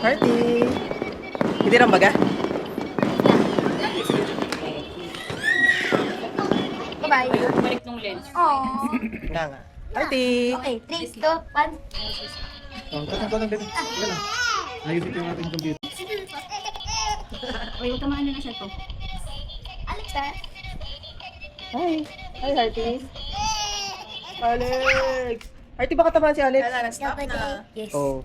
Party! Hindi rin baga? Bye-bye. Balik nung lens. Aww. Nga nga. Party! Okay, 3, 2, 1. Katang-katang ganun. Wala lang. Ayusin ko yung ating computer. Uy, huwag ka maano na cellphone. Alexa. Hi! Hi, Hearty! Alex! Hearty, baka tamaan si Alex? Stop na. Yes. Oh.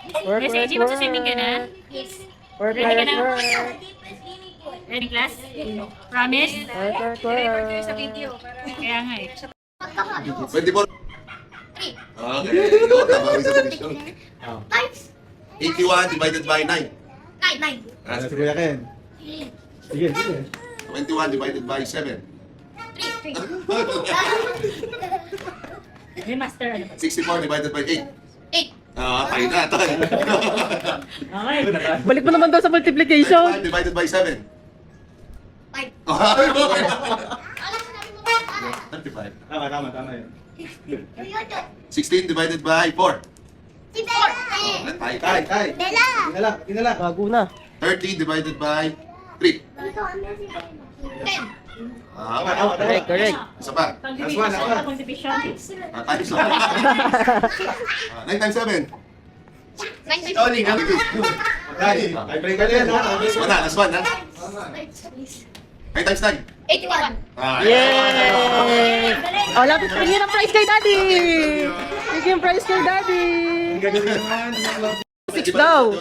Work, Yes, work, AJ, magsa-swimming ka na? Yes. Work, Ready ka work, na? work. Ready, class? Promise? Work, work, work. Kaya nga eh. 24. Okay. Ikaw, tama ko sa division. Times. 81 divided by 9. 9. Ah, si Kuya Ken. Sige, sige. 21 divided by 7. 3. May master ano ba? 64 divided by 8. 8. Ah, tayo na, tayo. Okay. Balik mo naman daw sa multiplication. 5 divided by 7. 5. 35. Tama yun. 16 divided by 4. Si Bella. Tay. Bella. Tingnan lang. Bago na. 30 divided by 3. 10. Ah, Correct, correct. isa pa. Last one. Pang division. Times lang. 9 times 7. 9. Tony, ang Ay, break ka din ha. last one, ha? 9 times 9. 81. Ah, Yay! Oh, lapit bigyan ng prize kay Daddy! Bigyan ng prize kay Daddy! Ang gagawin naman. 6 daw.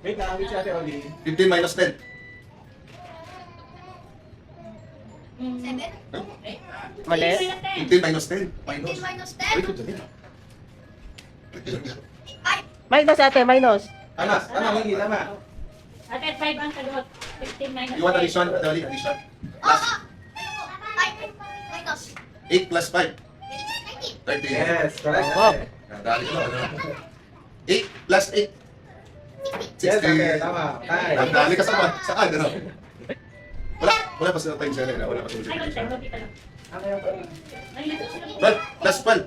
Wait, nakawit si Ate Oli. 15 minus 10. 7. Mali. 15 minus 10. 15 minus Wait, 10. 5. Minus ate, minus. Tama, hindi tama. Ate, 5 ang sagot. 15 minus You want addition? Addition? Addition. Oo. 5. Minus. 8 plus 5. 30. 30. Yes, correct. Oh. Dali ko lang. 8 plus 8. Yes, 60. okay, tama. Tay. Dali ka saan? Saan? Ano? Wala pa sa time seven. Wala pa sa Ay, time konti, konti pa lang. 12 plus 12.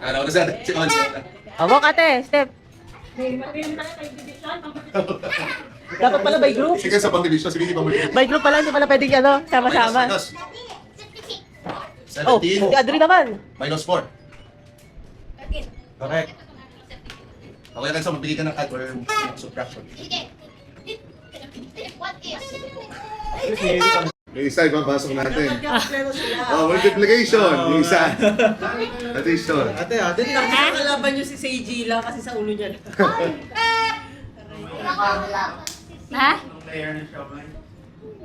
Ano na saan? Si On. Awak ate, step. Dapat pala by group. Sige sa pang-division. Sige pa mo. By group pala, hindi pala pwedeng ano, sama-sama. Minus. Oh, si 17 Adri naman. minus 4. Correct. Okay lang sa magbigay ka ng add or subtraction. Sige. What is? Yung isa, ipapasok natin. Oh, multiplication. Yung isa. Addition. Ate, ate. Nakalaban niyo si Seiji lang kasi sa ulo niya. Ha?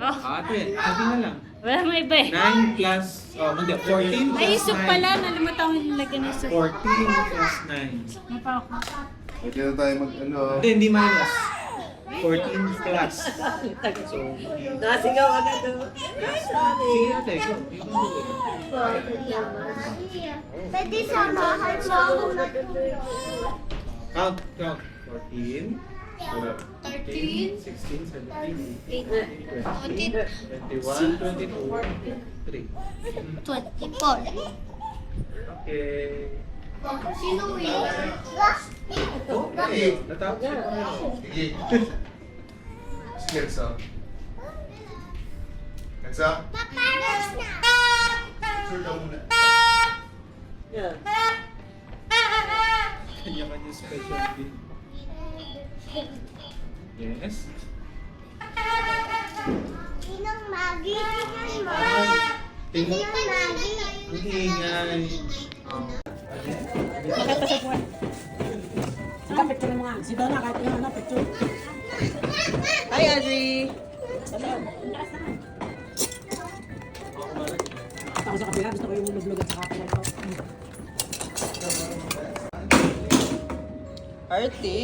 Ate, ate na lang. Wala mo iba eh. 9 plus, hindi, 14 Ay, soup pala. Nalimutan ko yung lagyan ng soup. 14 plus 9. Mapa ako. Pwede na tayo mag ano. Hindi minus. 14 plus. So, Nasingaw agad doon. sige ate, go. Pwede samahan mo ako Count. 14. 13, 16, 17, 18, 21, 22, 23. 24. Okay. Sino win? Okay. Natapos na tayo. Sige. Sige, so. Next up. Paparas na. Sure ka muna. Yeah. Kanya man yung specialty. Yes. Sinong magi? Tingnan. Sinong magi? Ang ingay. Hi Adri. Ako sa kabila, gusto ko yung luglugan sa kapila ko. Arty.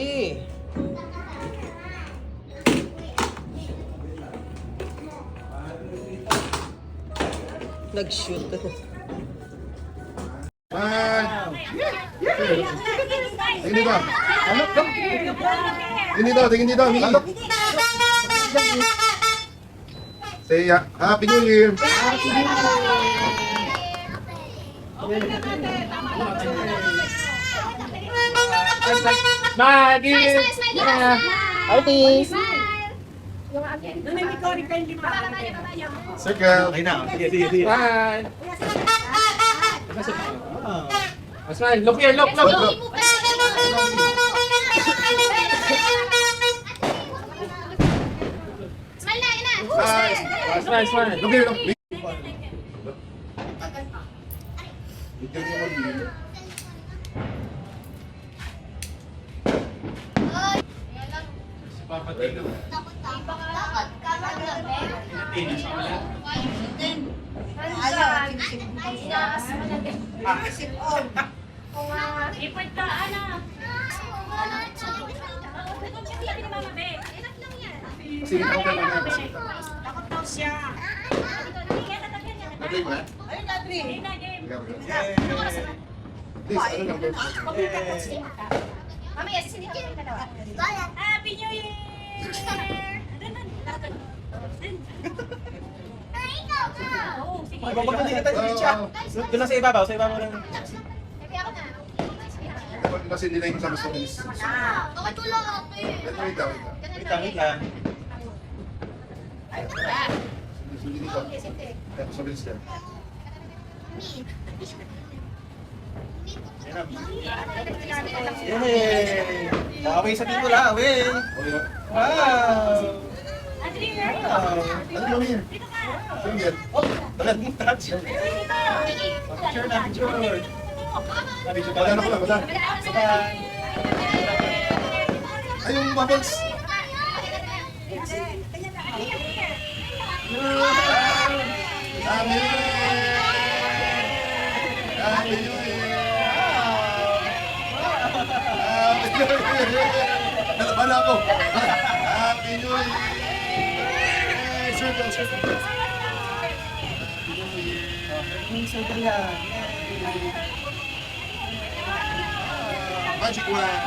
Nag-shoot. Bye! Tingin dito. Alok, come. Tingin dito, tingin dito. Alok. Say Happy New Year. Maggie! Artist. Circle. Ay na. Sige. Bye. Smile. Look here. Look. Smile. Look here, look. Bigyan niyo mag-iingat. Ipad ka, ana. Kasi ikaw ka lang yan. Nagay mo na? Ikaw. Please, ano lang po? Mamaya, sisinitin ka daw. Happy New Year! Oo, sige. Doon lang sa ibabaw. Sa ibabaw lang. Kasi nila yung sa mas mabilis. Okay, tulong ako Wait lang. Wait lang. Sulit dito. Mas mabilis yan. Yay! Okay sa tito lang. Wey! Okay na. Wow! Adrian, Wow! Ano lang yan? Sino yan? Walang touch. Picture na, picture. Picture ka Padaan lang. ako lang, padaan. Ay, yung bubbles. Happy New Year! Happy New Year! Happy New Year! Nalabala ako. Happy New Year! Circle, circle. Circle lang. Magic wand.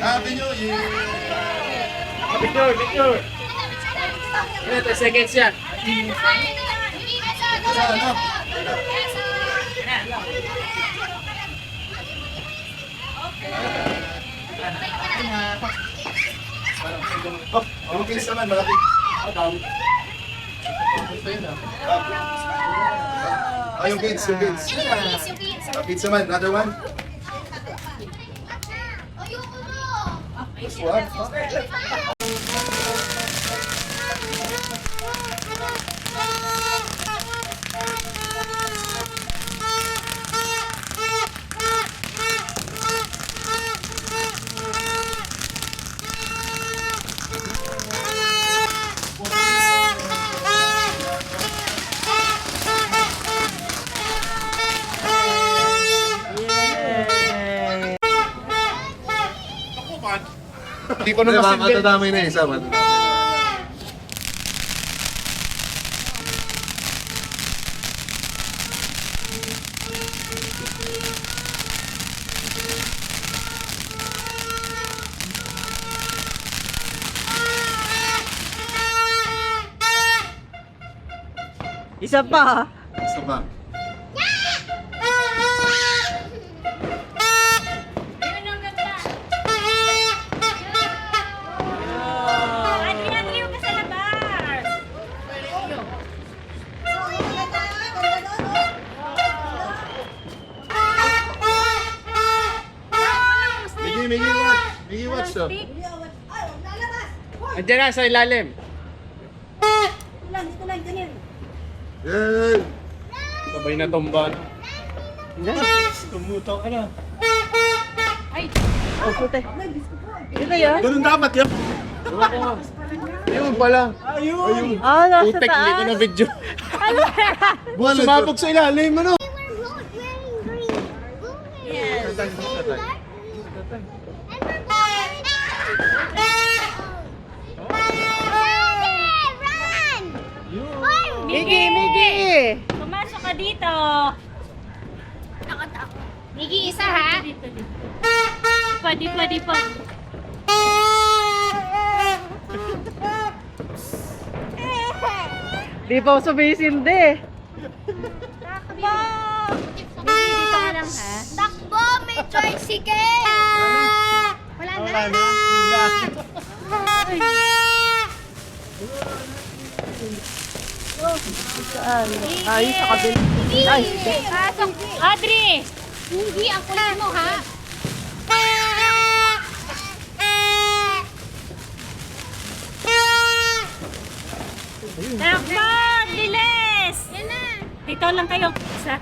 Happy New Year! Picture, picture. Ito, seconds yan. Sana. Oh, yung kilis naman, malaki. Ah, yung kids, yung kids. Kids naman, another one. This one. Hindi ko na masilbi. Matadamay na isa. Matadamay na. Isa pa. Isa pa. Ayun ang ganda. Adrian, huwag ka sa labas. Miggy, watch. Miggy, watch to. Andiyan na sa ilalim. Yay! Sabay na tumba. Tumutok ka na. Oh, pute. Ito yan. Ganun dapat yan. Ayun pala. Ayun. Ah, nasa Putek, hindi ko na taas. video. Ano? Buwan na Sumabog sa ilalim, ano? Wearing green. Yes. And we're going. Run! Miggy, Miggy. Pumasok ka dito. Miggy, isa ha? Dito, dito. Di pa. Di pa sumisindi. Takbo! Miggy, dito ka lang ha? Takbo! May tricycle! Wala na? Ay, sa kabila. Ay, Pasok! Adri! Miggy, ang kulit mo ha? Takbo! Bilis! Yan na! Dito lang kayo. Isa.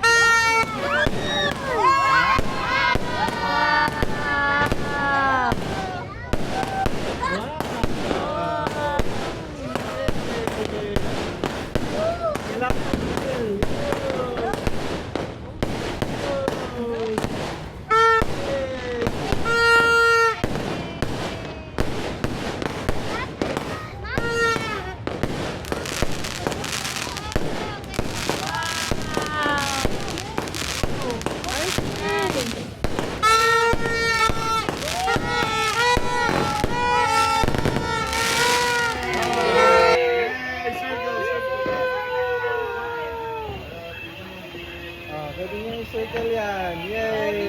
Ah, pwede niyo i-circle yan. Yay!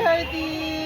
Hardy.